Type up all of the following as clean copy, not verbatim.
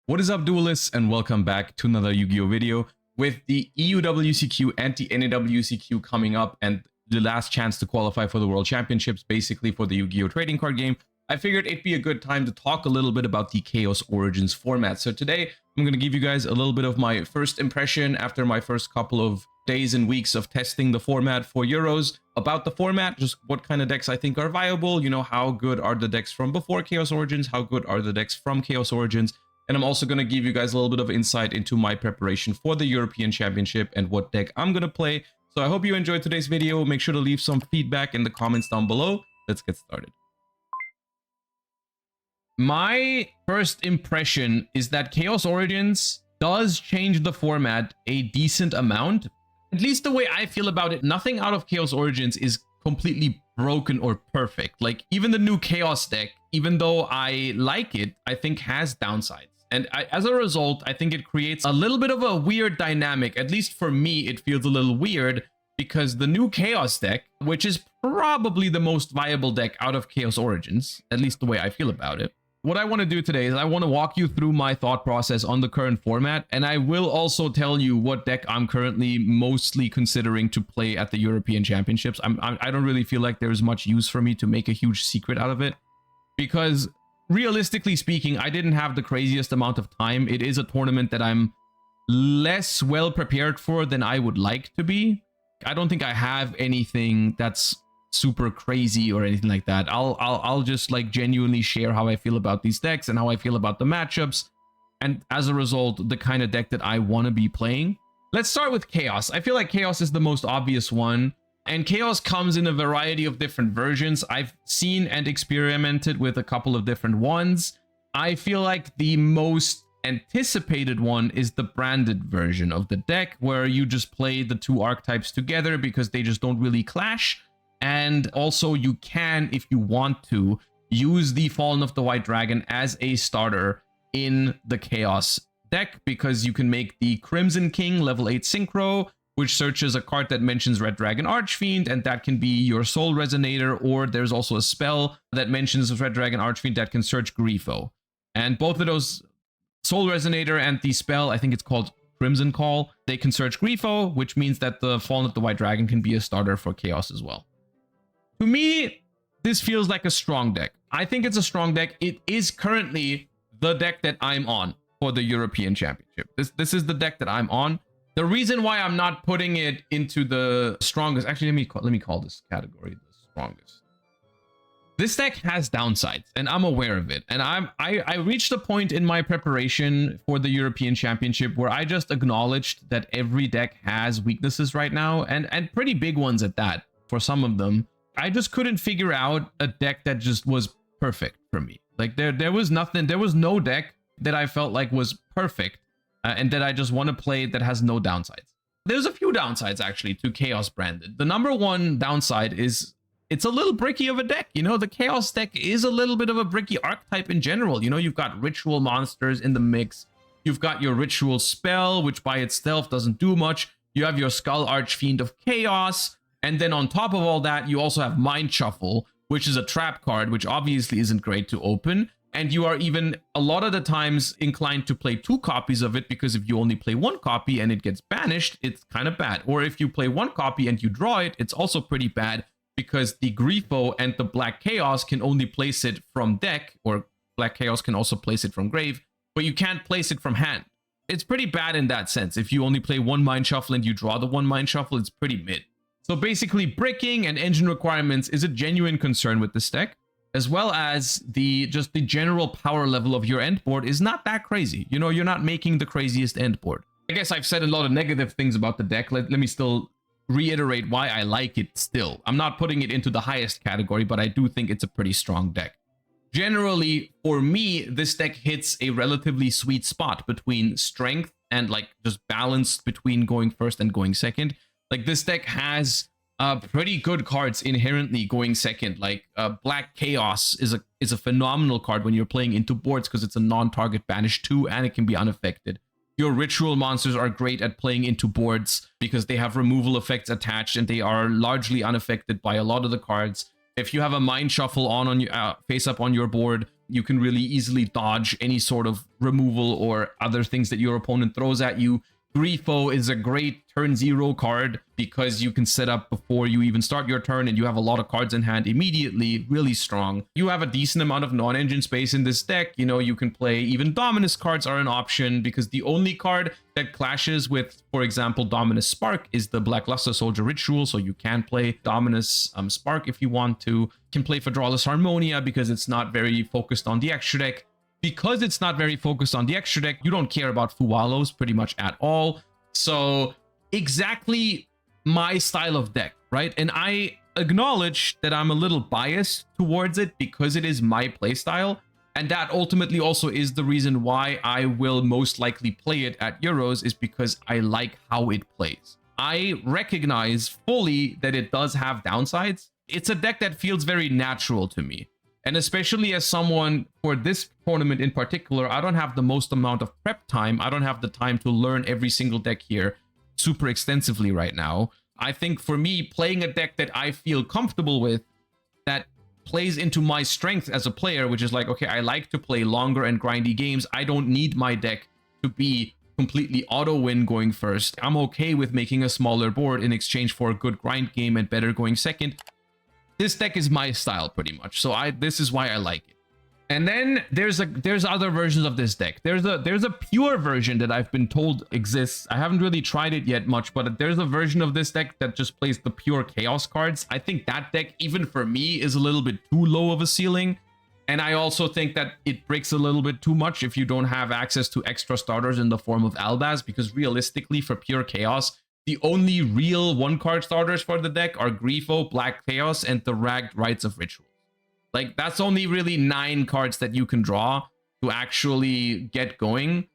What is up, duelists, and welcome back to another Yu-Gi-Oh video. With the EUWCQ and the NAWCQ coming up and the last chance to qualify for the World Championships, basically for the Yu-Gi-Oh trading card game, I figured it'd be a good time to talk a little bit about the Chaos Origins format. So today, I'm going to give you guys a little bit of my first impression after my first couple of days and weeks of testing the format for Euros, about the format, just what kind of decks I think are viable, you know, how good are the decks from before Chaos Origins, how good are the decks from Chaos Origins. And I'm also going to give you guys a little bit of insight into my preparation for the European Championship and what deck I'm going to play. So I hope you enjoyed today's video. Make sure to leave some feedback in the comments down below. Let's get started. My first impression is that Chaos Origins does change the format a decent amount. At least the way I feel about it, nothing out of Chaos Origins is completely broken or perfect. Like, even the new Chaos deck, even though I like it, I think has downsides. And as a result, I think it creates a little bit of a weird dynamic. At least for me, it feels a little weird because the new Chaos deck, which is probably the most viable deck out of Chaos Origins, at least the way I feel about it. What I want to do today is I want to walk you through my thought process on the current format, and I will also tell you what deck I'm currently mostly considering to play at the European Championships. I don't really feel like there's much use for me to make a huge secret out of it, because realistically speaking, I didn't have the craziest amount of time. It is a tournament that I'm less well prepared for than I would like to be. I don't think I have anything that's super crazy or anything like that. I'll just like genuinely share how I feel about these decks and how I feel about the matchups, and as a result, the kind of deck that I want to be playing. Let's start with Chaos. I feel like Chaos is the most obvious one, and Chaos comes in a variety of different versions. I've seen and experimented with a couple of different ones. I feel like the most anticipated one is the branded version of the deck, where you just play the two archetypes together because they just don't really clash. And also you can, if you want to, use the Fallen of the White Dragon as a starter in the Chaos deck, because you can make the Crimson King level 8 synchro, which searches a card that mentions Red Dragon Archfiend, and that can be your Soul Resonator, or there's also a spell that mentions Red Dragon Archfiend that can search Grifo. And both of those, Soul Resonator and the spell, I think it's called Crimson Call, they can search Grifo, which means that the Fallen of the White Dragon can be a starter for Chaos as well. To me, this feels like a strong deck. I think it's a strong deck. It is currently the deck that I'm on for the European Championship. This is the deck that I'm on. The reason why I'm not putting it into the strongest, actually, let me call this category the strongest. This deck has downsides, and I'm aware of it. And I reached a point in my preparation for the European Championship where I just acknowledged that every deck has weaknesses right now, and pretty big ones at that for some of them. I just couldn't figure out a deck that just was perfect for me. Like, there was nothing, there was no deck that I felt like was perfect and that I just want to play that has no downsides. There's a few downsides actually to Chaos branded. The number one downside is it's a little bricky of a deck. You know, the Chaos deck is a little bit of a bricky archetype in general. You know, you've got ritual monsters in the mix. You've got your ritual spell, which by itself doesn't do much. You have your Skull Archfiend of Chaos. And then on top of all that, you also have Mind Shuffle, which is a trap card, which obviously isn't great to open. And you are even a lot of the times inclined to play two copies of it, because if you only play one copy and it gets banished, it's kind of bad. Or if you play one copy and you draw it, it's also pretty bad, because the Grifo and the Black Chaos can only place it from deck, or Black Chaos can also place it from grave, but you can't place it from hand. It's pretty bad in that sense. If you only play one Mind Shuffle and you draw the one Mind Shuffle, it's pretty mid. So basically, bricking and engine requirements is a genuine concern with this deck, as well as the general power level of your end board is not that crazy. You know, you're not making the craziest end board. I guess I've said a lot of negative things about the deck. Let me still reiterate why I like it still. I'm not putting it into the highest category, but I do think it's a pretty strong deck. Generally, for me, this deck hits a relatively sweet spot between strength and like just balance between going first and going second. Like, this deck has pretty good cards inherently going second. Like Black Chaos is a phenomenal card when you're playing into boards because it's a non-target banish 2 and it can be unaffected. Your ritual monsters are great at playing into boards because they have removal effects attached and they are largely unaffected by a lot of the cards. If you have a Mind Shuffle on your face up on your board, You can really easily dodge any sort of removal or other things that your opponent throws at you. Grifo is a great turn 0 card because you can set up before you even start your turn and you have a lot of cards in hand immediately, really strong. You have a decent amount of non-engine space in this deck. You know, you can play even Dominus cards are an option because the only card that clashes with, for example, Dominus Spark is the Blackluster Soldier Ritual, so you can play Dominus Spark if you want to. You can play Fedralus Harmonia because it's not very focused on the extra deck. Because it's not very focused on the extra deck, you don't care about Fuwalos pretty much at all. So exactly my style of deck, right? And I acknowledge that I'm a little biased towards it because it is my playstyle. And that ultimately also is the reason why I will most likely play it at Euros, is because I like how it plays. I recognize fully that it does have downsides. It's a deck that feels very natural to me. And especially as someone for this tournament in particular, I don't have the most amount of prep time. I don't have the time to learn every single deck here super extensively right now. I think for me, playing a deck that I feel comfortable with, that plays into my strength as a player, which is like, okay, I like to play longer and grindy games. I don't need my deck to be completely auto win going first. I'm okay with making a smaller board in exchange for a good grind game and better going second. This deck is my style pretty much, so this is why I like it. And then there's other versions of this deck. There's a pure version that I've been told exists. I haven't really tried it yet much, but there's a version of this deck that just plays the pure chaos cards. I think that deck, even for me, is a little bit too low of a ceiling. And I also think that it breaks a little bit too much if you don't have access to extra starters in the form of Albaz, because realistically for pure chaos, the only real one-card starters for the deck are Grifo, Black Chaos, and the Ragged Rites of Rituals. Like, that's only really 9 cards that you can draw to actually get going.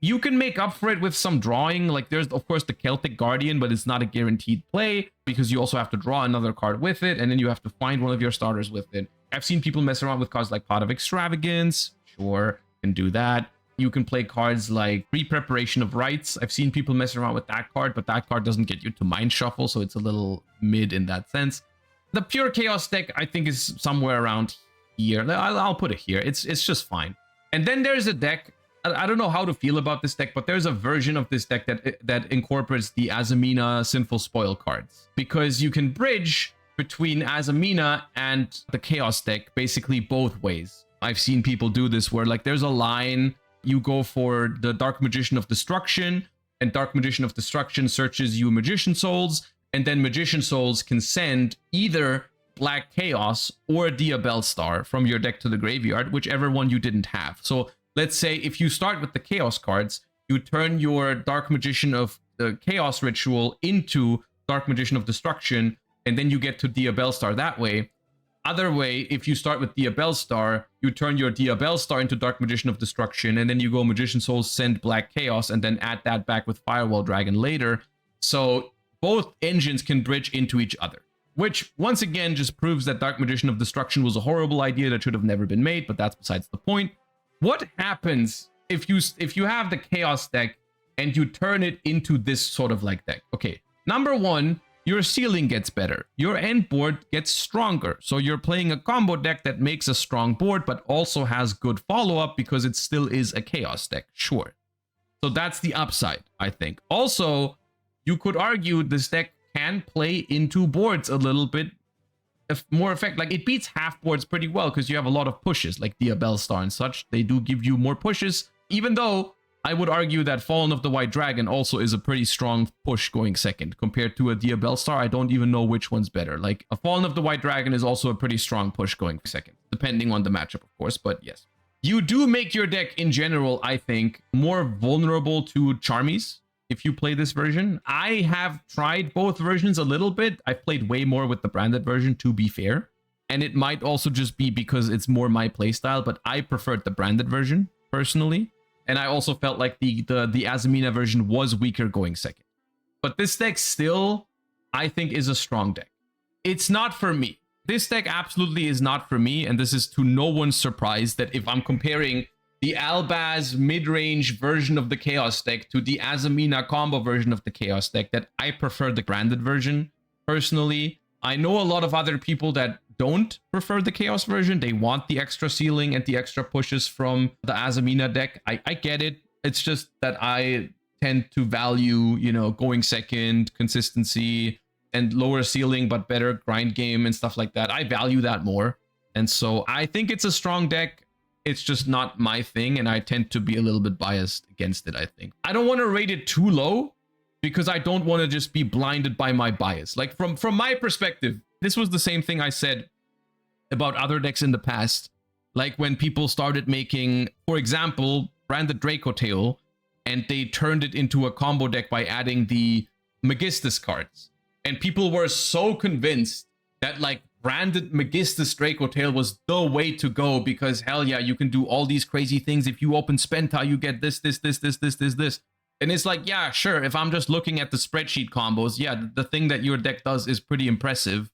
You can make up for it with some drawing. Like, there's, of course, the Celtic Guardian, but it's not a guaranteed play because you also have to draw another card with it, and then you have to find one of your starters with it. I've seen people mess around with cards like Pot of Extravagance. Sure, can do that. You can play cards like Pre-Preparation of Rites. I've seen people mess around with that card, but that card doesn't get you to Mind Shuffle, so it's a little mid in that sense. The pure Chaos deck, I think, is somewhere around here. I'll put it here. It's just fine. And then there's a deck. I don't know how to feel about this deck, but there's a version of this deck that incorporates the Azamina Sinful Spoil cards, because you can bridge between Azamina and the Chaos deck basically both ways. I've seen people do this where, like, there's a line. You go for the Dark Magician of Destruction, and Dark Magician of Destruction searches you Magician Souls, and then Magician Souls can send either Black Chaos or Diabell Star from your deck to the graveyard, whichever one you didn't have. So let's say if you start with the Chaos cards, you turn your Dark Magician of the Chaos Ritual into Dark Magician of Destruction, and then you get to Diabell Star that way. Other way, if you start with Diabell Star, you turn your Diabell Star into Dark Magician of Destruction, and then you go Magician Souls, send Black Chaos, and then add that back with Firewall Dragon later. So both engines can bridge into each other, which once again just proves that Dark Magician of Destruction was a horrible idea that should have never been made, but that's besides the point. What happens if you have the Chaos deck and you turn it into this sort of like deck? Okay, number one, your ceiling gets better. Your end board gets stronger. So you're playing a combo deck that makes a strong board, but also has good follow-up because it still is a Chaos deck, sure. So that's the upside, I think. Also, you could argue this deck can play into boards a little bit more effect. Like, it beats half boards pretty well because you have a lot of pushes, like Diabell Star and such. They do give you more pushes, even though I would argue that Fallen of the White Dragon also is a pretty strong push going second compared to a Diabell Star. I don't even know which one's better. Like, a Fallen of the White Dragon is also a pretty strong push going second, depending on the matchup, of course, but yes. You do make your deck in general, I think, more vulnerable to Charmies if you play this version. I have tried both versions a little bit. I've played way more with the branded version, to be fair. And it might also just be because it's more my playstyle, but I preferred the branded version, personally. And I also felt like the Azamina version was weaker going second. But this deck still, I think, is a strong deck. It's not for me. This deck absolutely is not for me, and this is to no one's surprise that if I'm comparing the Albaz mid-range version of the Chaos deck to the Azamina combo version of the Chaos deck, that I prefer the branded version, personally. I know a lot of other people that don't prefer the Chaos version. They want the extra ceiling and the extra pushes from the Azamina deck. I get it. It's just that I tend to value, you know, going second, consistency, and lower ceiling but better grind game and stuff like that. I value that more. And so I think it's a strong deck. It's just not my thing, and I tend to be a little bit biased against it, I think. I don't want to rate it too low because I don't want to just be blinded by my bias. Like from my perspective, this was the same thing I said about other decks in the past. Like when people started making, for example, Branded Draco Tail, and they turned it into a combo deck by adding the Magistus cards. And people were so convinced that like Branded Magistus Draco Tail was the way to go because hell yeah, you can do all these crazy things. If you open Spenta, you get this. And it's like, yeah, sure. If I'm just looking at the spreadsheet combos, yeah, the thing that your deck does is pretty impressive.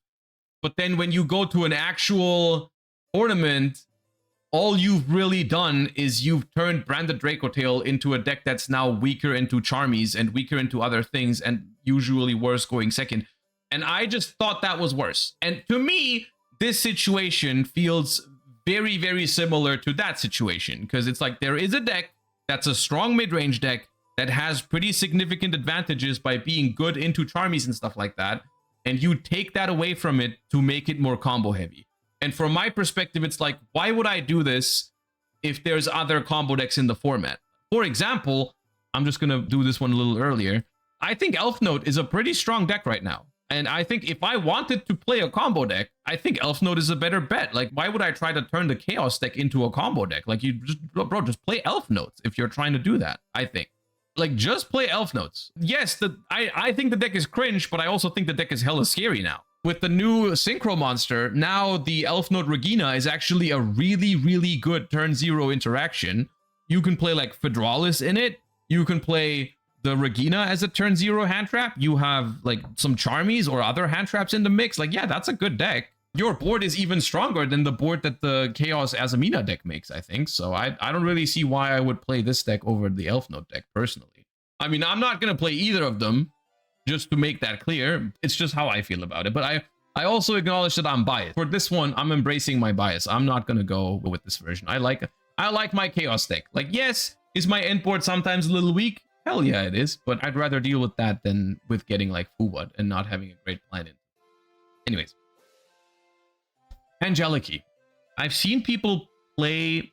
But then when you go to an actual tournament, all you've really done is you've turned Branded Draco Tail into a deck that's now weaker into Charmies and weaker into other things and usually worse going second. And I just thought that was worse. And to me, this situation feels very, very similar to that situation because it's like there is a deck that's a strong mid-range deck that has pretty significant advantages by being good into Charmies and stuff like that. And you take that away from it to make it more combo heavy. And from my perspective, it's like, why would I do this if there's other combo decks in the format? For example, I'm just going to do this one a little earlier. I think Elf Note is a pretty strong deck right now. And I think if I wanted to play a combo deck, I think Elf Note is a better bet. Like, why would I try to turn the Chaos deck into a combo deck? Like, you just, bro, just play Elf Notes if you're trying to do that, I think. Like, just play Elf Notes. Yes, I think the deck is cringe, but I also think the deck is hella scary now. With the new Synchro Monster, now the Elf Note Regina is actually a really, really good turn 0 interaction. You can play like Fedralis in it. You can play the Regina as a turn 0 hand trap. You have like some Charmies or other hand traps in the mix. Like, yeah, that's a good deck. Your board is even stronger than the board that the Chaos Azamina deck makes, I think. So I don't really see why I would play this deck over the Elf Note deck personally. I mean, I'm not going to play either of them. Just to make that clear, it's just how I feel about it. But I also acknowledge that I'm biased. For this one, I'm embracing my bias. I'm not going to go with this version. I like my Chaos deck. Like, yes, is my end board sometimes a little weak? Hell yeah, it is. But I'd rather deal with that than with getting like Fuwad and not having a great plan in. Anyways. Angeliki. I've seen people play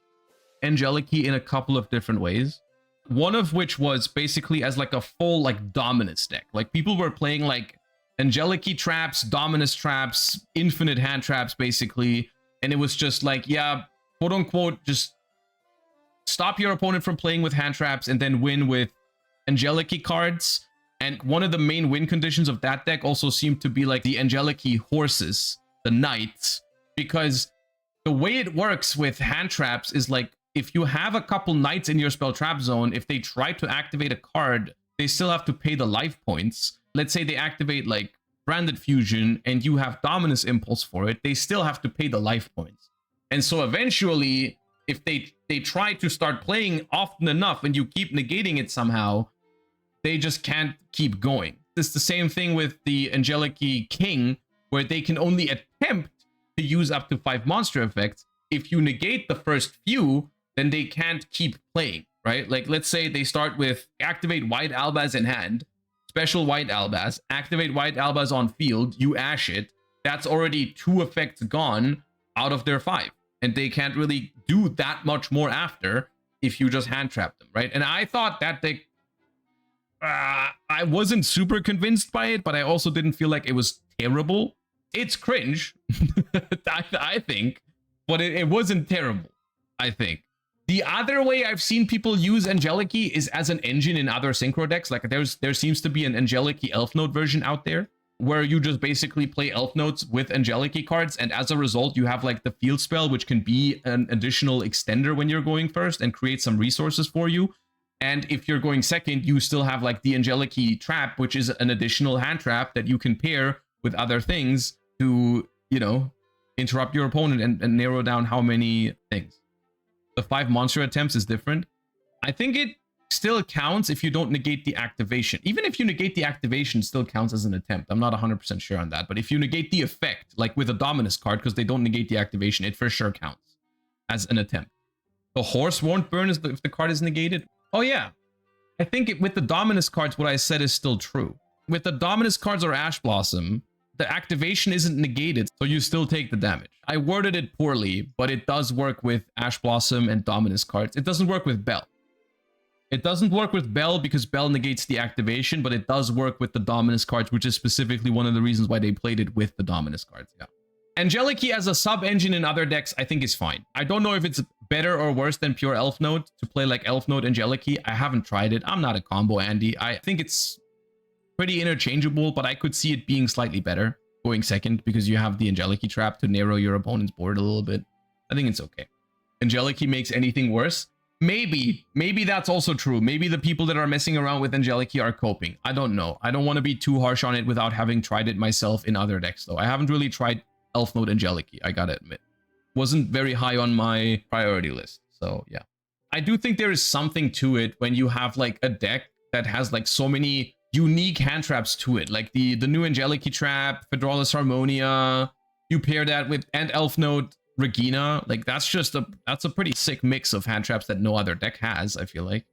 Angeliki in a couple of different ways. One of which was basically as like a full like Dominus deck. Like people were playing like Angeliki traps, Dominus traps, infinite hand traps basically. And it was just like, yeah, quote unquote, just stop your opponent from playing with hand traps and then win with Angeliki cards. And one of the main win conditions of that deck also seemed to be like the Angeliki horses, the knights. Because the way it works with hand traps is like, if you have a couple knights in your spell trap zone, if they try to activate a card, they still have to pay the life points. Let's say they activate like Branded Fusion and you have Dominus Impulse for it, they still have to pay the life points. And so eventually, if they try to start playing often enough and you keep negating it somehow, they just can't keep going. It's the same thing with the Angeliki King, where they can only attempt to use up to 5 monster effects. If you negate the first few, then they can't keep playing, right? Like, let's say they start with activate White Albaz in hand, special White Albaz, activate White Albaz on field, you ash it. That's already 2 effects gone out of their 5. And they can't really do that much more after if you just hand trap them, right? And I thought that deck, I wasn't super convinced by it, but I also didn't feel like it was terrible. It's cringe, I think, but it wasn't terrible, I think. The other way I've seen people use Angeliki is as an engine in other synchro decks. Like there seems to be an Angeliki Elf Note version out there where you just basically play Elf Notes with Angeliki cards, and as a result, you have like the field spell, which can be an additional extender when you're going first and create some resources for you. And if you're going second, you still have like the Angeliki Trap, which is an additional hand trap that you can pair with other things to, you know, interrupt your opponent and narrow down how many things. The 5 monster attempts is different. I think it still counts if you don't negate the activation. Even if you negate the activation, it still counts as an attempt. I'm not 100% sure on that. But if you negate the effect, like with a Dominus card, because they don't negate the activation, it for sure counts as an attempt. The horse won't burn if the card is negated. Oh, yeah. I think with the Dominus cards, what I said is still true. With the Dominus cards or Ash Blossom, the activation isn't negated, so you still take the damage. I worded it poorly, but it does work with Ash Blossom and Dominus cards. It doesn't work with Bell. It doesn't work with Bell because Bell negates the activation, but it does work with the Dominus cards, which is specifically one of the reasons why they played it with the Dominus cards. Yeah. Angelici as a sub-engine in other decks, I think is fine. I don't know if it's better or worse than pure Elf Note to play like Elf Note Angelici. I haven't tried it. I'm not a combo Andy. I think it's pretty interchangeable, but I could see it being slightly better going second because you have the Angelici trap to narrow your opponent's board a little bit. I think it's okay. Angelici makes anything worse. Maybe that's also true. Maybe the people that are messing around with Angelici are coping. I don't know. I don't want to be too harsh on it without having tried it myself in other decks, though. I haven't really tried Elf Note Angelici, I gotta admit. Wasn't very high on my priority list, so yeah. I do think there is something to it when you have like a deck that has like so many unique hand traps to it, like the new Angelici trap, Fedralus Harmonia. You pair that with and Elf Note Regina, like that's a pretty sick mix of hand traps that no other deck has. I feel like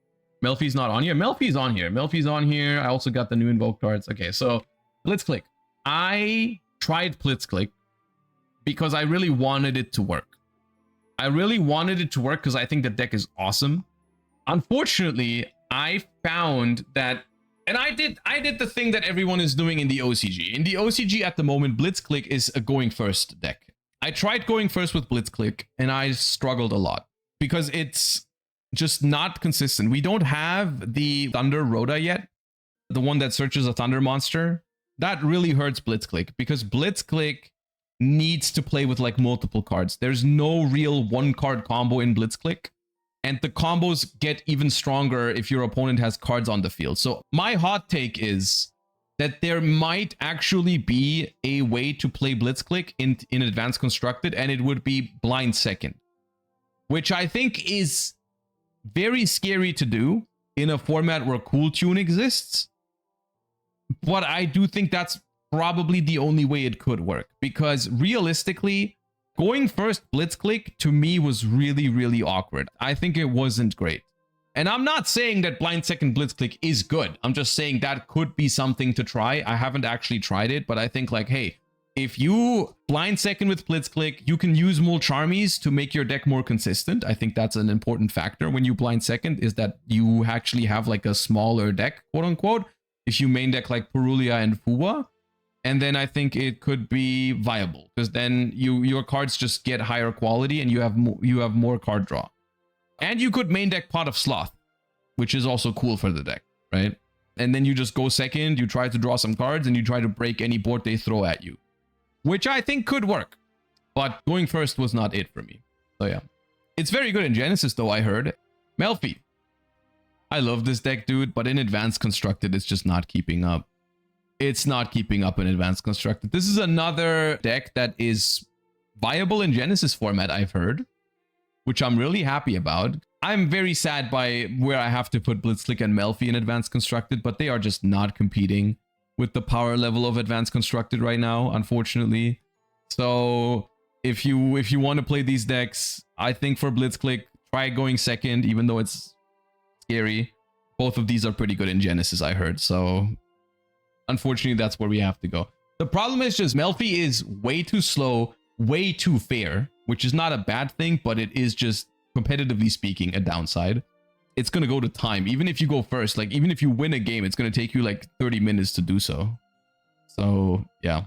Melfi's not on here. Melfi's on here. Melfi's on here. I also got the new Invoke cards. Okay, so Blitzclick. I tried Blitzclick because I really wanted it to work. I really wanted it to work because I think the deck is awesome. Unfortunately, I found that, and I did the thing that everyone is doing in the OCG. In the OCG at the moment, Blitzclick is a going first deck. I tried going first with Blitzclick and I struggled a lot because it's just not consistent. We don't have the Thunder Rhoda yet, the one that searches a Thunder monster. That really hurts Blitzclick because Blitzclick needs to play with like multiple cards. There's no real one card combo in Blitzclick, and the combos get even stronger if your opponent has cards on the field. So my hot take is that there might actually be a way to play Blitzclick in Advanced Constructed, and it would be blind second, which I think is very scary to do in a format where Cool Tune exists. But I do think that's probably the only way it could work, because realistically, going first Blitzclick to me was really, really awkward. I think it wasn't great. And I'm not saying that blind second Blitzclick is good. I'm just saying that could be something to try. I haven't actually tried it, but I think like, hey, if you blind second with Blitzclick, you can use Mulch Armies to make your deck more consistent. I think that's an important factor when you blind second, is that you actually have like a smaller deck, quote unquote, if you main deck like Purulia and Fuwa. And then I think it could be viable because then your cards just get higher quality and you have more card draw. And you could main deck Pot of Sloth, which is also cool for the deck, right? And then you just go second, you try to draw some cards, and you try to break any board they throw at you, which I think could work. But going first was not it for me. So yeah. It's very good in Genesis though, I heard. Melfi. I love this deck, dude, but in Advanced Constructed, it's just not keeping up. It's not keeping up in Advanced Constructed. This is another deck that is viable in Genesis format, I've heard, which I'm really happy about. I'm very sad by where I have to put Blitzclick and Melfi in Advanced Constructed, but they are just not competing with the power level of Advanced Constructed right now, unfortunately. So if you want to play these decks, I think for Blitzclick, try going second, even though it's scary. Both of these are pretty good in Genesis, I heard. So unfortunately, that's where we have to go. The problem is just Melfi is way too slow, way too fair, which is not a bad thing, but it is just, competitively speaking, a downside. It's going to go to time. Even if you go first, like even if you win a game, it's going to take you like 30 minutes to do so. So yeah.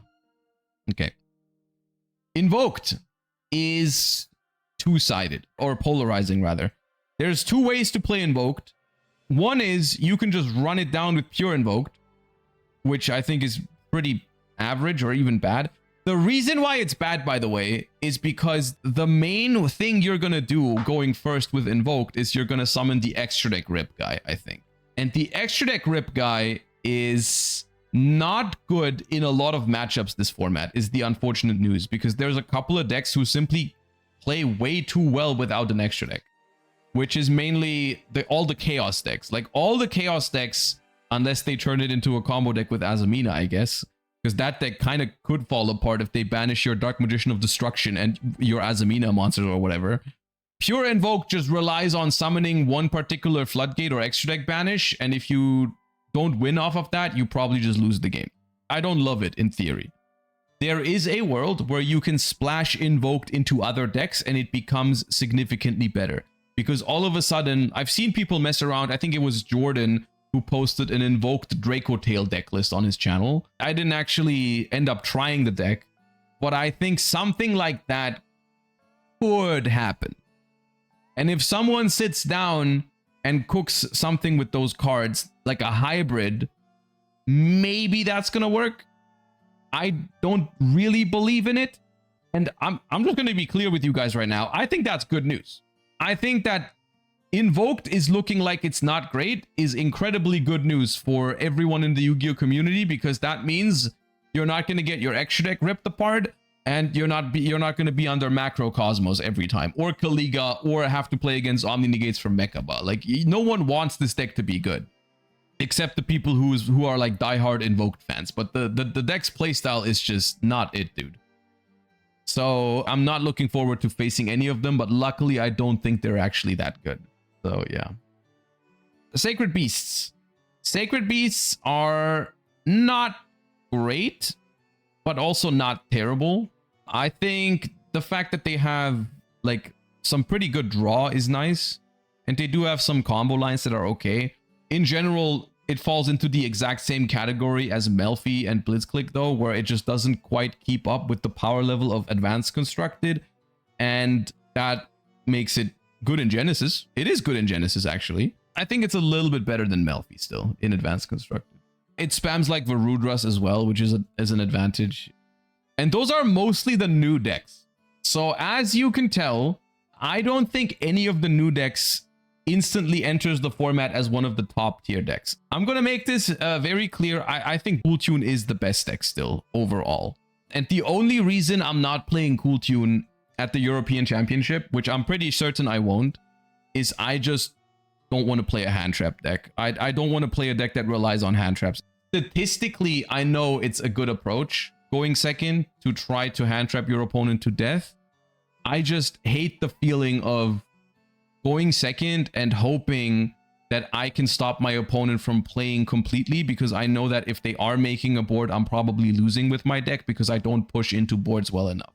Okay. Invoked is two-sided, or polarizing rather. There's two ways to play Invoked. One is you can just run it down with pure Invoked, which I think is pretty average or even bad. The reason why it's bad, by the way, is because the main thing you're going to do going first with Invoked is you're going to summon the extra deck Rip guy, I think. And the extra deck Rip guy is not good in a lot of matchups this format, is the unfortunate news, because there's a couple of decks who simply play way too well without an extra deck. which is mainly all the chaos decks. Like all the chaos decks, unless they turn it into a combo deck with Azamina, I guess. Because that deck kind of could fall apart if they banish your Dark Magician of Destruction and your Azamina monsters or whatever. Pure Invoke just relies on summoning one particular Floodgate or extra deck banish, and if you don't win off of that, you probably just lose the game. I don't love it in theory. There is a world where you can splash Invoked into other decks and it becomes significantly better. Because all of a sudden, I've seen people mess around. I think it was Jordan who posted an Invoked Draco Tail deck list on his channel. I didn't actually end up trying the deck, but I think something like that could happen. And if someone sits down and cooks something with those cards, like a hybrid, maybe that's gonna work. I don't really believe in it. And I'm just gonna be clear with you guys right now. I think that's good news. I think that Invoked is looking like it's not great is incredibly good news for everyone in the Yu-Gi-Oh community, because that means you're not going to get your extra deck ripped apart, and you're not going to be under Macrocosmos every time, or Kaliga, or have to play against Omni Negates from Mechaba. Like, no one wants this deck to be good, except the people who are like diehard Invoked fans. But the deck's playstyle is just not it, dude. So I'm not looking forward to facing any of them, but luckily I don't think they're actually that good. So yeah. The Sacred Beasts. Sacred Beasts are not great, but also not terrible. I think the fact that they have like some pretty good draw is nice, and they do have some combo lines that are okay. In general, it falls into the exact same category as Melfi and Blitzclick though, where it just doesn't quite keep up with the power level of Advanced Constructed, and that makes it good in Genesis. It is good in Genesis, actually. I think it's a little bit better than Melfi still in Advanced Constructed. It spams like Varudras as well, which is an advantage. And those are mostly the new decks. So as you can tell, I don't think any of the new decks instantly enters the format as one of the top tier decks. I'm going to make this very clear. I think Cool Tune is the best deck still overall. And the only reason I'm not playing Cool Tune at the European Championship, which I'm pretty certain I won't, is I just don't want to play a hand trap deck. I don't want to play a deck that relies on hand traps. Statistically, I know it's a good approach going second to try to hand trap your opponent to death. I just hate the feeling of going second and hoping that I can stop my opponent from playing completely, because I know that if they are making a board, I'm probably losing with my deck because I don't push into boards well enough.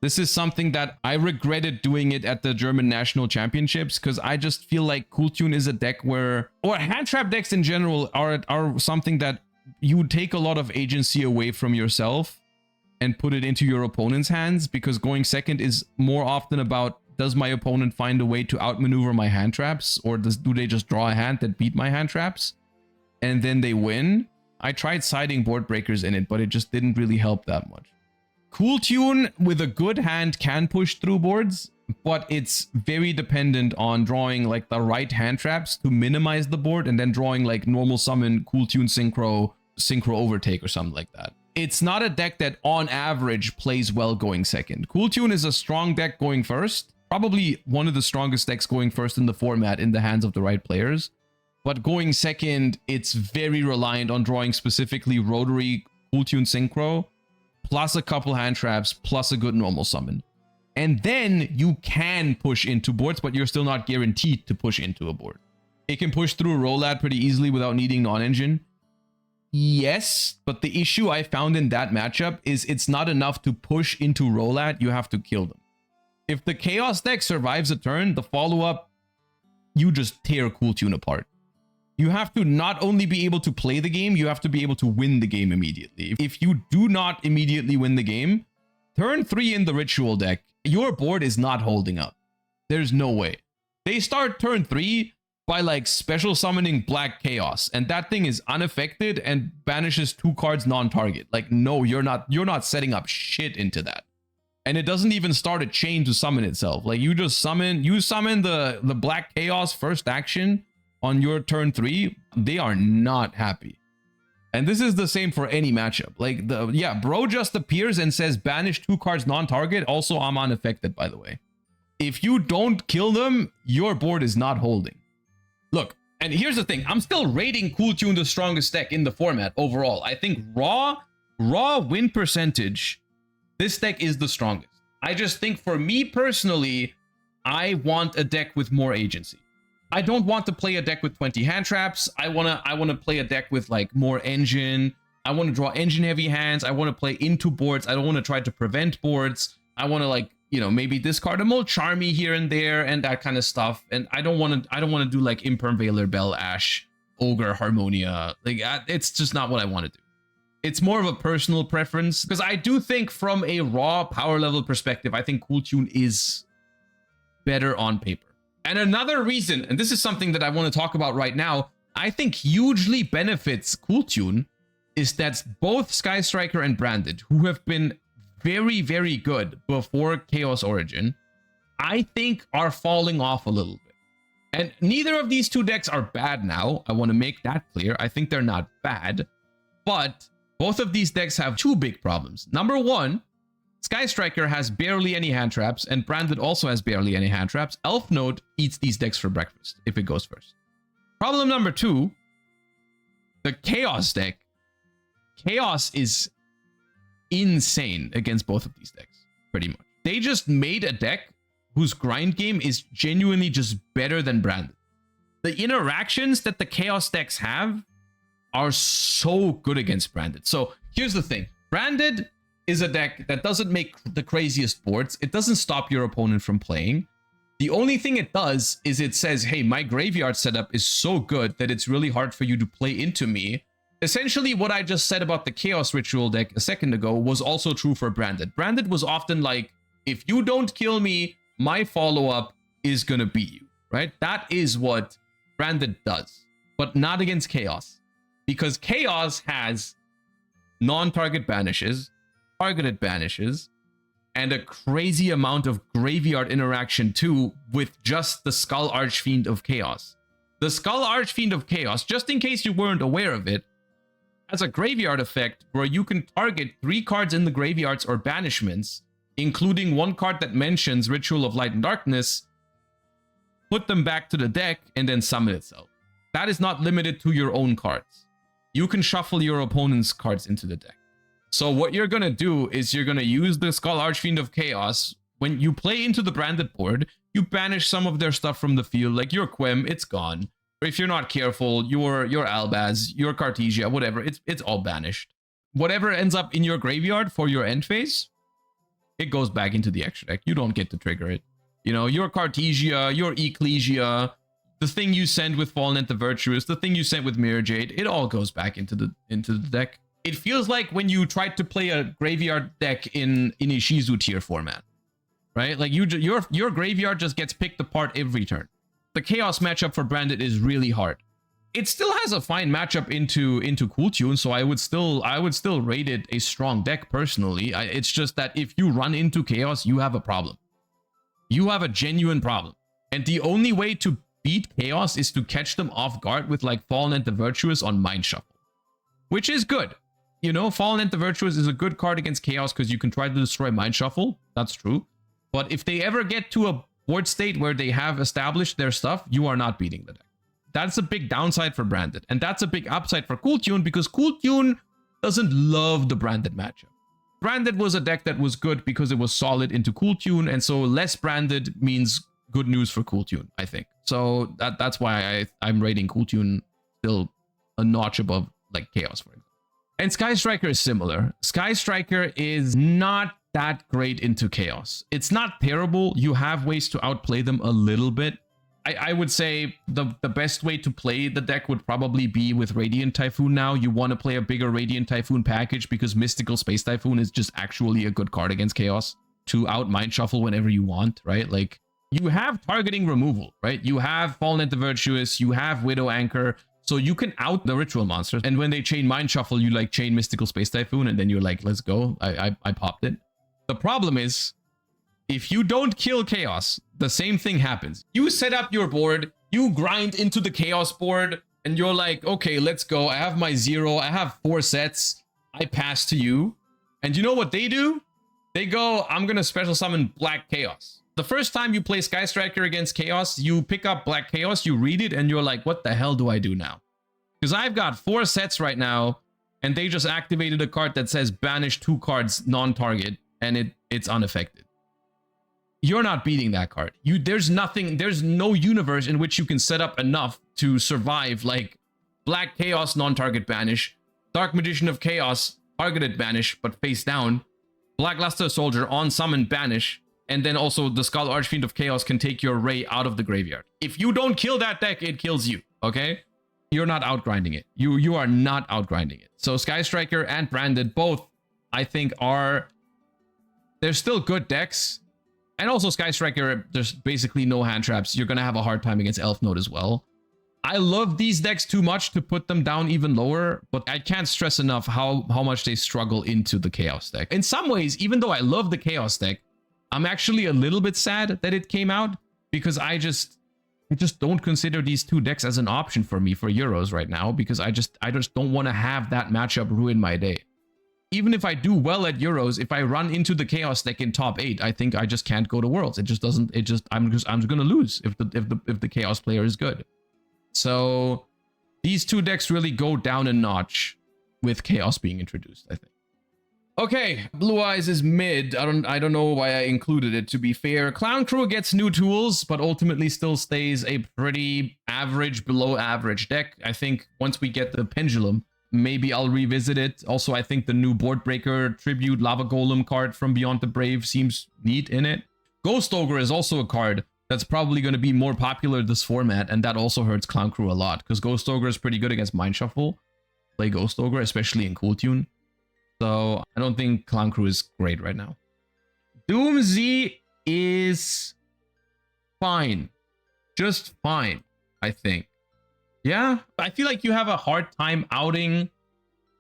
This is something that I regretted doing it at the German National Championships, because I just feel like Cool Tune is a deck where, or hand trap decks in general are something that you take a lot of agency away from yourself and put it into your opponent's hands, because going second is more often about, does my opponent find a way to outmaneuver my hand traps, or do they just draw a hand that beat my hand traps and then they win? I tried siding board breakers in it, but it just didn't really help that much. Cool Tune with a good hand can push through boards, but it's very dependent on drawing like the right hand traps to minimize the board, and then drawing like normal summon, Cool Tune synchro overtake or something like that. It's not a deck that on average plays well going second. Cool Tune is a strong deck going first, probably one of the strongest decks going first in the format in the hands of the right players. But going second, it's very reliant on drawing specifically rotary Cool Tune synchro, plus a couple hand traps, plus a good normal summon. And then you can push into boards, but you're still not guaranteed to push into a board. It can push through Rolad pretty easily without needing non-engine. Yes, but the issue I found in that matchup is it's not enough to push into Rolad, you have to kill them. If the Chaos deck survives a turn, the follow-up, you just tear Cool Tune apart. You have to not only be able to play the game, you have to be able to win the game immediately. If you do not immediately win the game, turn 3 in the Ritual deck, your board is not holding up. There's no way. They start turn 3 by like special summoning Black Chaos, and that thing is unaffected and banishes 2 cards non-target. Like, no, you're not setting up shit into that. And it doesn't even start a chain to summon itself. Like, you summon the Black Chaos first action on your turn 3, they are not happy. And this is the same for any matchup. Like, bro just appears and says banish 2 cards non-target. Also, I'm unaffected, by the way. if you don't kill them, your board is not holding. Look, and here's the thing. I'm still rating Cool Tune the strongest deck in the format overall. I think raw win percentage, this deck is the strongest. I just think for me personally, I want a deck with more agency. I don't want to play a deck with 20 hand traps. I wanna play a deck with like more engine. I want to draw engine heavy hands. I want to play into boards. I don't want to try to prevent boards. I want to, like, you know, maybe discard a more Charmy here and there and that kind of stuff. And I don't want to do like Imperm Veiler, Bell Ash, Ogre, Harmonia. Like, it's just not what I want to do. It's more of a personal preference, because I do think from a raw power level perspective, I think Cool Tune is better on paper. And another reason, and this is something that I want to talk about right now, I think hugely benefits Cool Tune, is that both Sky Striker and Branded, who have been very, very good before Chaos Origin, I think are falling off a little bit. And neither of these two decks are bad now. I want to make that clear. I think they're not bad. But both of these decks have two big problems. Number one, Sky Striker has barely any hand traps, and Branded also has barely any hand traps. Elf Note eats these decks for breakfast if it goes first. Problem number two, the Chaos deck. Chaos is insane against both of these decks, pretty much. They just made a deck whose grind game is genuinely just better than Branded. The interactions that the Chaos decks have are so good against Branded. So here's the thing. Branded is a deck that doesn't make the craziest boards. It doesn't stop your opponent from playing. The only thing it does is it says, hey, my graveyard setup is so good that it's really hard for you to play into me. Essentially, what I just said about the Chaos Ritual deck a second ago was also true for Branded. Branded was often like, if you don't kill me, my follow-up is gonna beat you, right? That is what Branded does, but not against Chaos. Because Chaos has non-target banishes, targeted banishes, and a crazy amount of graveyard interaction too with just the Skull Archfiend of Chaos. The Skull Archfiend of Chaos, just in case you weren't aware of it, has a graveyard effect where you can target 3 cards in the graveyards or banishments, including 1 card that mentions Ritual of Light and Darkness, put them back to the deck, and then summon itself. That is not limited to your own cards. You can shuffle your opponent's cards into the deck. So what you're going to do is you're going to use the Skull Archfiend of Chaos. When you play into the Branded board, you banish some of their stuff from the field, like your Quem, it's gone. Or if you're not careful, your Albaz, your Cartesia, whatever, it's all banished. Whatever ends up in your graveyard for your end phase, it goes back into the extra deck. You don't get to trigger it. You know, your Cartesia, your Ecclesia, the thing you send with Fallen and the Virtuous, the thing you sent with Mirror Jade, it all goes back into the deck. It feels like when you tried to play a graveyard deck in Ishizu tier format, right? Like your graveyard just gets picked apart every turn. The Chaos matchup for Branded is really hard. It still has a fine matchup into Cool Tune, so I would still rate it a strong deck personally. It's just that if you run into Chaos, you have a problem. You have a genuine problem. And the only way to beat Chaos is to catch them off guard with like Fallen and the Virtuous on Mind Shuffle, which is good. You know, Fallen and the Virtuous is a good card against Chaos because you can try to destroy Mind Shuffle. That's true. But if they ever get to a board state where they have established their stuff, you are not beating the deck. That's a big downside for Branded. And that's a big upside for Cool Tune because Cool Tune doesn't love the Branded matchup. Branded was a deck that was good because it was solid into Cool Tune, and so less Branded means good news for Cool Tune, I think. So that's why I'm rating Cool Tune still a notch above like Chaos, for example. And Sky Striker is similar. Sky Striker is not that great into Chaos. It's not terrible. You have ways to outplay them a little bit. I would say the best way to play the deck would probably be with Radiant Typhoon now. You want to play a bigger Radiant Typhoon package because Mystical Space Typhoon is just actually a good card against Chaos to out Mind Shuffle whenever you want, right? Like, you have targeting removal, right? You have Fallen and the Virtuous, you have Widow Anchor, so you can out the ritual monsters. And when they chain Mind Shuffle, you like chain Mystical Space Typhoon, and then you're like, let's go. I popped it. The problem is, if you don't kill Chaos, the same thing happens. You set up your board, you grind into the Chaos board, and you're like, okay, let's go. I have my 0, I have 4 sets, I pass to you. And you know what they do? They go, I'm gonna special summon Black Chaos. The first time you play Sky Striker against Chaos, you pick up Black Chaos, you read it, and you're like, what the hell do I do now? Because I've got 4 sets right now, and they just activated a card that says banish 2 cards non-target, and it's unaffected. You're not beating that card. There's no universe in which you can set up enough to survive like Black Chaos non-target banish, Dark Magician of Chaos targeted banish but face down, Black Luster Soldier on summon banish, and then also the Skull Archfiend of Chaos can take your Ray out of the graveyard. If you don't kill that deck, it kills you, okay? You're not outgrinding it. You are not outgrinding it. So Sky Striker and Branded both, I think, they're still good decks. And also Sky Striker, there's basically no hand traps. You're going to have a hard time against Elf Node as well. I love these decks too much to put them down even lower, but I can't stress enough how much they struggle into the Chaos deck. In some ways, even though I love the Chaos deck, I'm actually a little bit sad that it came out because I just don't consider these 2 decks as an option for me for Euros right now because I just don't want to have that matchup ruin my day. Even if I do well at Euros, if I run into the Chaos deck in top 8, I think I just can't go to Worlds. I'm just gonna lose if the Chaos player is good. So these 2 decks really go down a notch with Chaos being introduced, I think. Okay, Blue Eyes is mid. I don't know why I included it, to be fair. Clown Crew gets new tools, but ultimately still stays a pretty average, below average deck. I think once we get the Pendulum, maybe I'll revisit it. Also, I think the new Board Breaker Tribute Lava Golem card from Beyond the Brave seems neat in it. Ghost Ogre is also a card that's probably going to be more popular this format, and that also hurts Clown Crew a lot, because Ghost Ogre is pretty good against Mind Shuffle. Play Ghost Ogre, especially in Cool Tune. So I don't think Clown Crew is great right now. Doomsy is fine. Just fine, I think. Yeah, I feel like you have a hard time outing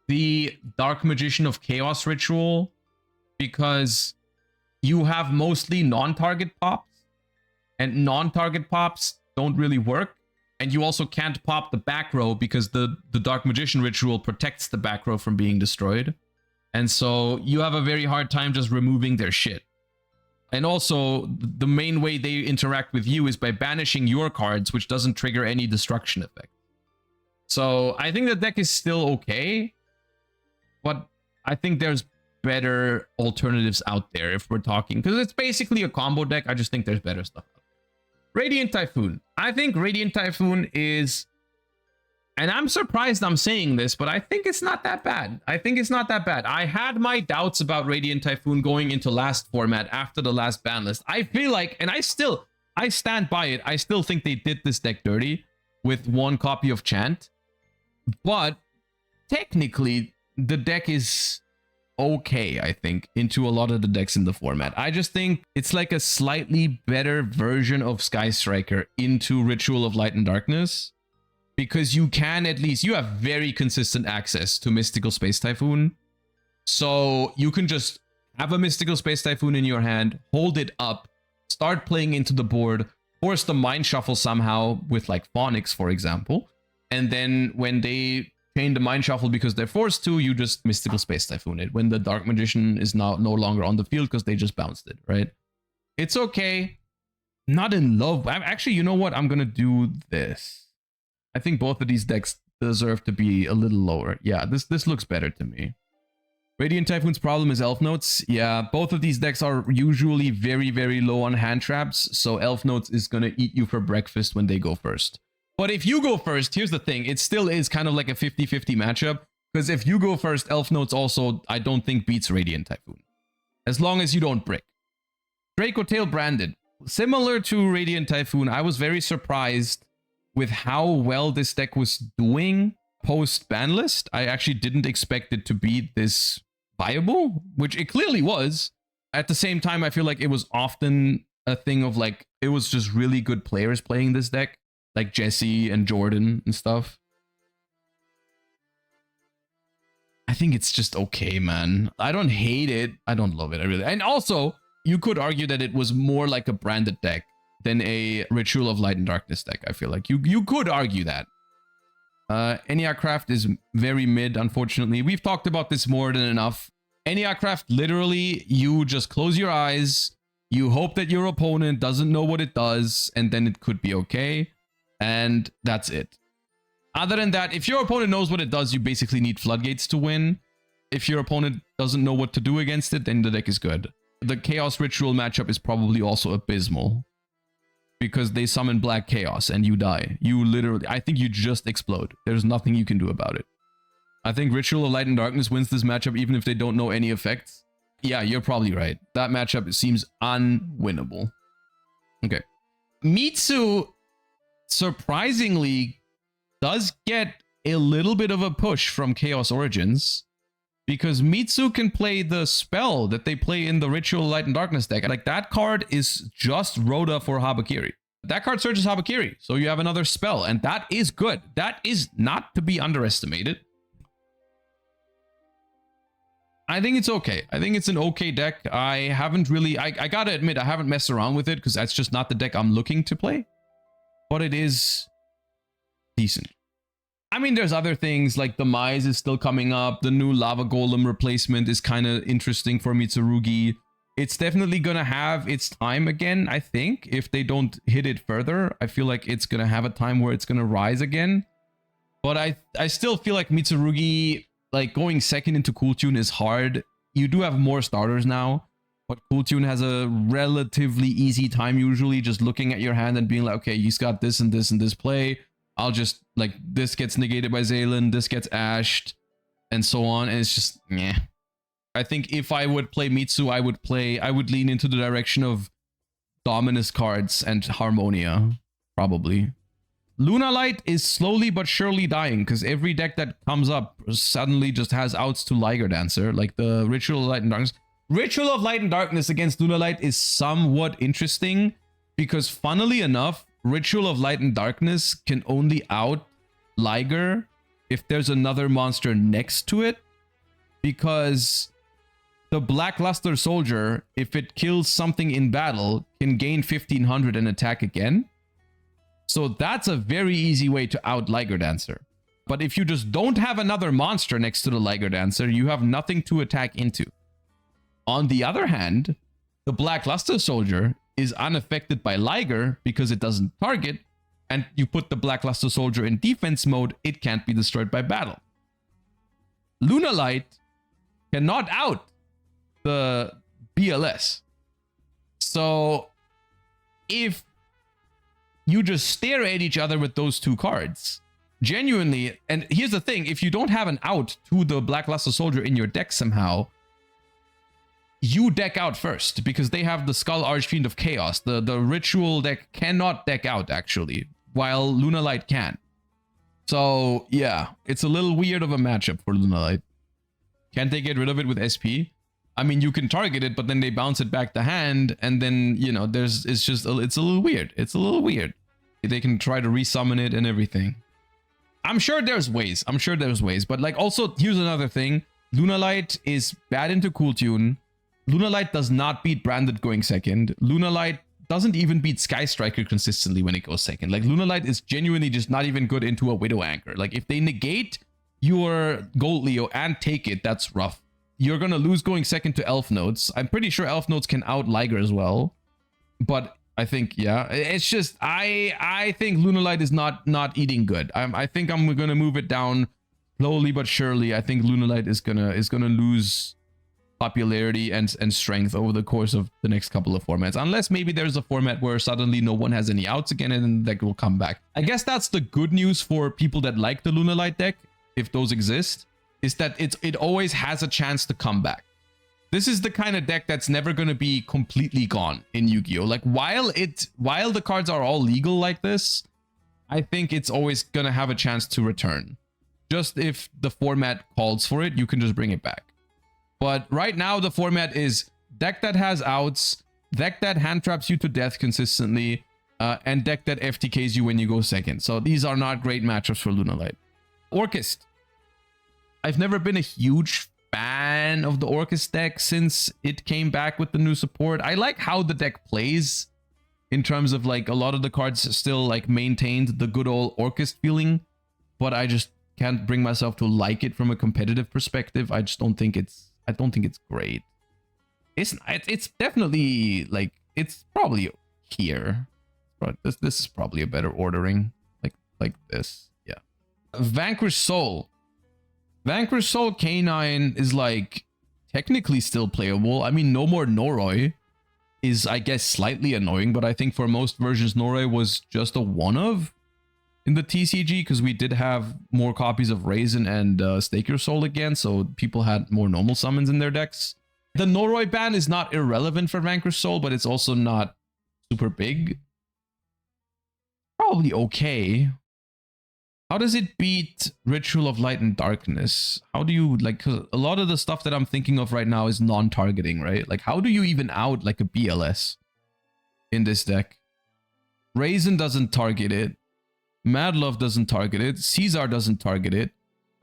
the Dark Magician of Chaos ritual because you have mostly non-target pops, and non-target pops don't really work. And you also can't pop the back row because the Dark Magician ritual protects the back row from being destroyed. And so you have a very hard time just removing their shit. And also, the main way they interact with you is by banishing your cards, which doesn't trigger any destruction effect. So I think the deck is still okay, but I think there's better alternatives out there if we're talking, because it's basically a combo deck. I just think there's better stuff out there. Radiant Typhoon. I think Radiant Typhoon is, and I'm surprised I'm saying this, but I think it's not that bad. I think it's not that bad. I had my doubts about Radiant Typhoon going into last format after the last ban list. I feel like, and I stand by it, I still think they did this deck dirty with 1 copy of Chant. But technically, the deck is okay, I think, into a lot of the decks in the format. I just think it's like a slightly better version of Sky Striker into Ritual of Light and Darkness. Because you can at least, you have very consistent access to Mystical Space Typhoon. So you can just have a Mystical Space Typhoon in your hand, hold it up, start playing into the board, force the Mind Shuffle somehow with like Phonics, for example. And then when they chain the Mind Shuffle because they're forced to, you just Mystical Space Typhoon it when the Dark Magician is now no longer on the field because they just bounced it, right? It's okay. Not in love. Actually, you know what? I'm going to do this. I think both of these decks deserve to be a little lower. Yeah, this looks better to me. Radiant Typhoon's problem is Elf Notes. Yeah, both of these decks are usually very, very low on hand traps, so Elf Notes is going to eat you for breakfast when they go first. But if you go first, here's the thing. It still is kind of like a 50-50 matchup, because if you go first, Elf Notes also, I don't think, beats Radiant Typhoon. As long as you don't brick. Draco Tail Branded. Similar to Radiant Typhoon, I was very surprised with how well this deck was doing post-ban list. I actually didn't expect it to be this viable, which it clearly was. At the same time, I feel like it was often a thing of like, it was just really good players playing this deck, like Jesse and Jordan and stuff. I think it's just okay, man. I don't hate it. I don't love it. I really. And also, you could argue that it was more like a branded deck than a Ritual of Light and Darkness deck. I feel like you could argue that. Eniacraft is very mid, unfortunately. We've talked about this more than enough. Eniacraft, literally, you just close your eyes, You hope that your opponent doesn't know what it does, and then it could be okay. And that's it. Other than that, if your opponent knows what it does, you basically need floodgates to win. If your opponent doesn't know what to do against it, then the deck is good. The Chaos Ritual matchup is probably also abysmal, because they summon Black Chaos and you die. You literally, I think you just explode. There's nothing you can do about it. I think Ritual of Light and Darkness wins this matchup even if they don't know any effects. Yeah, you're probably right. That matchup seems unwinnable. Okay. Mitsu, surprisingly, does get a little bit of a push from Chaos Origins, because Mitsu can play the spell that they play in the Ritual Light and Darkness deck. Like, that card is just Rhoda for Habakiri. That card searches Habakiri, so you have another spell, and that is good. That is not to be underestimated. I think it's okay. I think it's an okay deck. I haven't really... I gotta admit, I haven't messed around with it, because that's just not the deck I'm looking to play. But it is decent. I mean, there's other things, like the Mize is still coming up. The new Lava Golem replacement is kind of interesting for Mitsurugi. It's definitely going to have its time again, I think, if they don't hit it further. I feel like it's going to have a time where it's going to rise again. But I still feel like Mitsurugi, like, going second into Cool Tune is hard. You do have more starters now, but Cool Tune has a relatively easy time usually just looking at your hand and being like, okay, he's got this and this and this play. I'll just, like, this gets negated by Zaylan, this gets ashed, and so on. And it's just, meh. I think if I would play Mitsu, I would lean into the direction of Dominus cards and Harmonia, probably. Luna Light is slowly but surely dying, because every deck that comes up suddenly just has outs to Liger Dancer, like the Ritual of Light and Darkness. Ritual of Light and Darkness against Luna Light is somewhat interesting, because funnily enough, Ritual of Light and Darkness can only out Liger if there's another monster next to it, because the Blackluster Soldier, if it kills something in battle, can gain 1500 and attack again. So that's a very easy way to out Liger Dancer. But if you just don't have another monster next to the Liger Dancer, you have nothing to attack into. On the other hand, the Blackluster Soldier is unaffected by Liger because it doesn't target, and you put the Blackluster Soldier in defense mode, it can't be destroyed by battle. Luna Light cannot out the BLS. So if you just stare at each other with those two cards, genuinely, and here's the thing, if you don't have an out to the Blackluster Soldier in your deck somehow, you deck out first, because they have the Skull Archfiend of Chaos. The Ritual deck cannot deck out, actually, while Luna Light can. So, yeah, it's a little weird of a matchup for Luna Light. Can't they get rid of it with SP? I mean, you can target it, but then they bounce it back to hand, and then, you know, it's a little weird. It's a little weird. They can try to resummon it and everything. I'm sure there's ways. But, like, also, here's another thing. Luna Light is bad into Cool Tune. Luna Light does not beat Branded going second. Luna Light doesn't even beat Sky Striker consistently when it goes second. Like, Luna Light is genuinely just not even good into a Widow Anchor. Like, if they negate your Gold Leo and take it, that's rough. You're going to lose going second to Elf Notes. I'm pretty sure Elf Notes can out Liger as well. But I think, yeah, it's just, I think Luna Light is not eating good. I think I'm going to move it down slowly but surely. I think Luna Light is gonna lose popularity and strength over the course of the next couple of formats, unless maybe there's a format where suddenly no one has any outs again and then the deck will come back. I guess that's the good news for people that like the Luna Light deck, if those exist, is that it always has a chance to come back. This is the kind of deck that's never going to be completely gone in Yu-Gi-Oh! Like, while the cards are all legal like this, I think it's always going to have a chance to return. Just if the format calls for it, you can just bring it back. But right now, the format is deck that has outs, deck that hand traps you to death consistently, and deck that FTKs you when you go second. So these are not great matchups for Luna Light. Orchist. I've never been a huge fan of the Orchist deck since it came back with the new support. I like how the deck plays in terms of, like, a lot of the cards still, like, maintained the good old Orchist feeling, but I just can't bring myself to like it from a competitive perspective. I don't think it's great. It's definitely, like, it's probably here. But this is probably a better ordering. Like this. Yeah. Vanquish Soul. Vanquish Soul K9 is like technically still playable. I mean, No More Noroi is, I guess, slightly annoying, but I think for most versions, Noroi was just a one of in the TCG because we did have more copies of Raisin and Stake Your Soul again, so people had more normal summons in their decks. The Noroi ban is not irrelevant for Vanquish Soul, but it's also not super big. Probably okay. How does it beat Ritual of Light and Darkness? How do you, like, 'cause a lot of the stuff that I'm thinking of right now is non-targeting, right? Like, how do you even out, like, a BLS in this deck? Raisin doesn't target it. Mad Love doesn't target it. Caesar doesn't target it.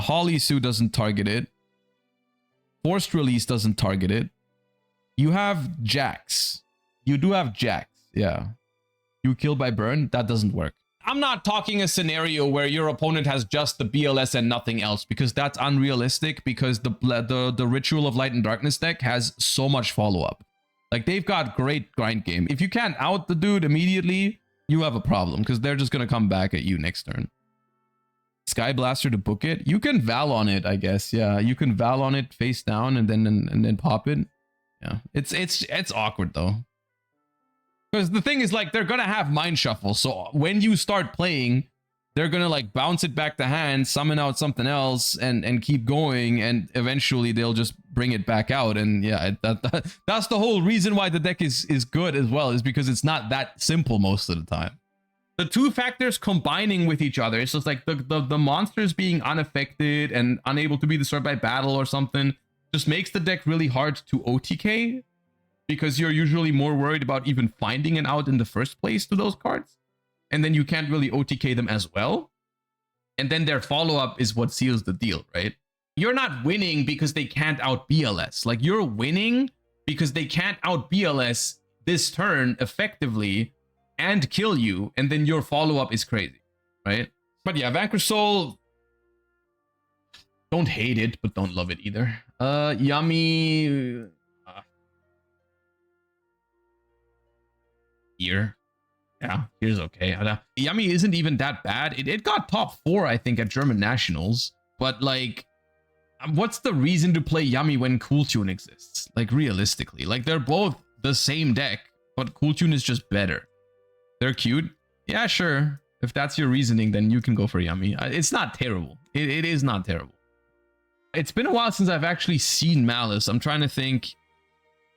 Holly Sue doesn't target it. Forced Release doesn't target it. You have Jax. You do have Jax, yeah. You kill by burn, that doesn't work. I'm not talking a scenario where your opponent has just the BLS and nothing else, because that's unrealistic, because the Ritual of Light and Darkness deck has so much follow-up. Like, they've got great grind game. If you can't out the dude immediately, you have a problem, because they're just going to come back at you next turn. Sky Blaster to book it. You can Val on it, I guess. Yeah, you can Val on it face down and then pop it. Yeah, it's awkward, though. Because the thing is, like, they're going to have Mind Shuffle. So when you start playing, they're going to, like, bounce it back to hand, summon out something else, and keep going. And eventually they'll just bring it back out. And yeah, that's the whole reason why the deck is good as well, is because it's not that simple most of the time. The two factors combining with each other, it's just like the monsters being unaffected and unable to be destroyed by battle or something, just makes the deck really hard to OTK. Because you're usually more worried about even finding an out in the first place to those cards. And then you can't really OTK them as well. And then their follow-up is what seals the deal, right? You're not winning because they can't out BLS. Like, you're winning because they can't out BLS this turn effectively and kill you. And then your follow-up is crazy, right? But yeah, Vanquish Soul, don't hate it, but don't love it either. Yummy... Here. Yeah, here's okay. Yummy isn't even that bad. It got top 4, I think, at German Nationals. But, like, what's the reason to play Yummy when Cool Tune exists? Like, realistically. Like, they're both the same deck, but Cool Tune is just better. They're cute. Yeah, sure. If that's your reasoning, then you can go for Yummy. It's not terrible. It is not terrible. It's been a while since I've actually seen Malice. I'm trying to think.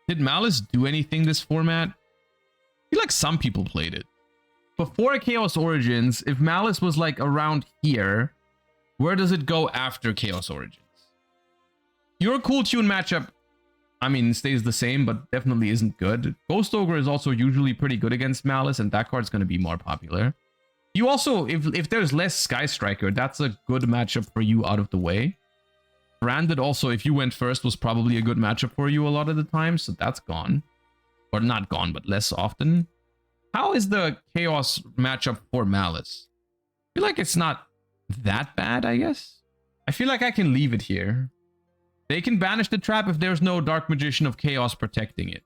Did Malice do anything this format? I feel like some people played it. Before Chaos Origins, if Malice was like around here, where does it go after Chaos Origins? Your Cool Tune matchup, I mean, stays the same, but definitely isn't good. Ghost Ogre is also usually pretty good against Malice, and that card's going to be more popular. You also, if there's less Sky Striker, that's a good matchup for you out of the way. Branded also, if you went first, was probably a good matchup for you a lot of the time, so that's gone. Or not gone, but less often. How is the Chaos matchup for Malice? I feel like it's not that bad, I guess. I feel like I can leave it here. They can banish the trap if there's no Dark Magician of Chaos protecting it.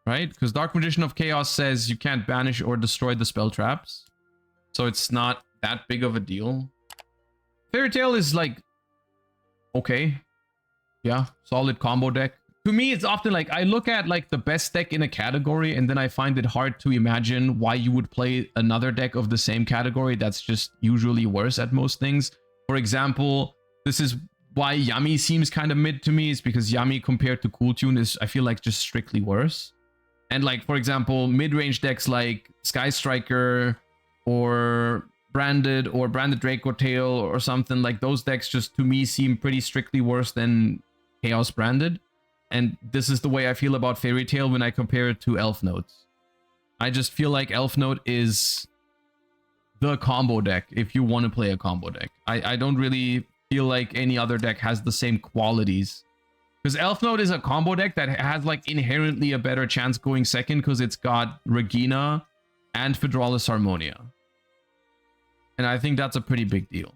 Right? Because Dark Magician of Chaos says you can't banish or destroy the spell traps. So it's not that big of a deal. Fairy Tail is like... okay. Yeah, solid combo deck. To me, it's often like I look at like the best deck in a category and then I find it hard to imagine why you would play another deck of the same category that's just usually worse at most things. For example, this is why Yummy seems kind of mid to me, is because Yummy compared to Cool Tune is, I feel like, just strictly worse. And like, for example, mid-range decks like Sky Striker or Branded Draco Tail or something, like those decks just to me seem pretty strictly worse than Chaos Branded. And this is the way I feel about Fairy Tail when I compare it to Elf Notes. I just feel like Elf Note is the combo deck if you want to play a combo deck. I don't really feel like any other deck has the same qualities. Because Elf Note is a combo deck that has like inherently a better chance going second because it's got Regina and Fedralis Harmonia. And I think that's a pretty big deal.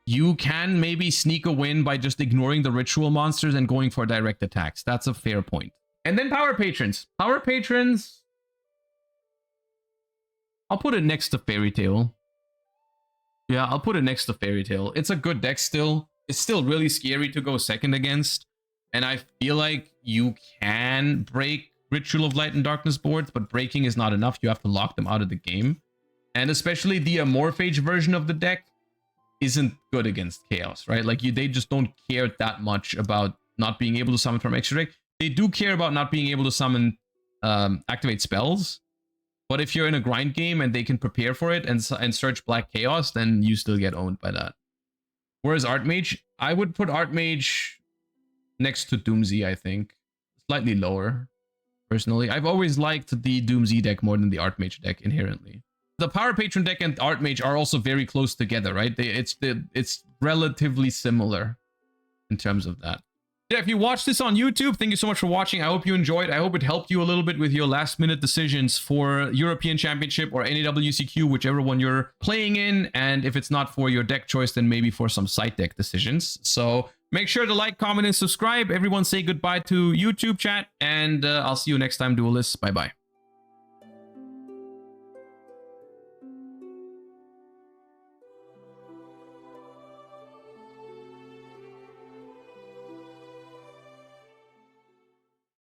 You can maybe sneak a win by just ignoring the ritual monsters and going for direct attacks. That's a fair point. And then Power Patrons. Power Patrons, I'll put it next to Fairy Tail. Yeah, I'll put it next to Fairy Tail. It's a good deck still. It's still really scary to go second against. And I feel like you can break Ritual of Light and Darkness boards, but breaking is not enough. You have to lock them out of the game. And especially the Amorphage version of the deck isn't good against Chaos, right? Like they just don't care that much about not being able to summon from extra deck. They do care about not being able to summon, activate spells. But if you're in a grind game and they can prepare for it and search Black Chaos, then you still get owned by that. Whereas Archmage, I would put Archmage next to Doomsday, I think. Slightly lower, personally. I've always liked the Doomsday deck more than the Archmage deck inherently. The Power Patron deck and Archmage are also very close together, right? It's relatively similar in terms of that. Yeah, if you watched this on YouTube, thank you so much for watching. I hope you enjoyed. I hope it helped you a little bit with your last-minute decisions for European Championship or NAWCQ, whichever one you're playing in. And if it's not for your deck choice, then maybe for some side deck decisions. So make sure to like, comment, and subscribe. Everyone say goodbye to YouTube chat, and I'll see you next time, duelists. Bye-bye.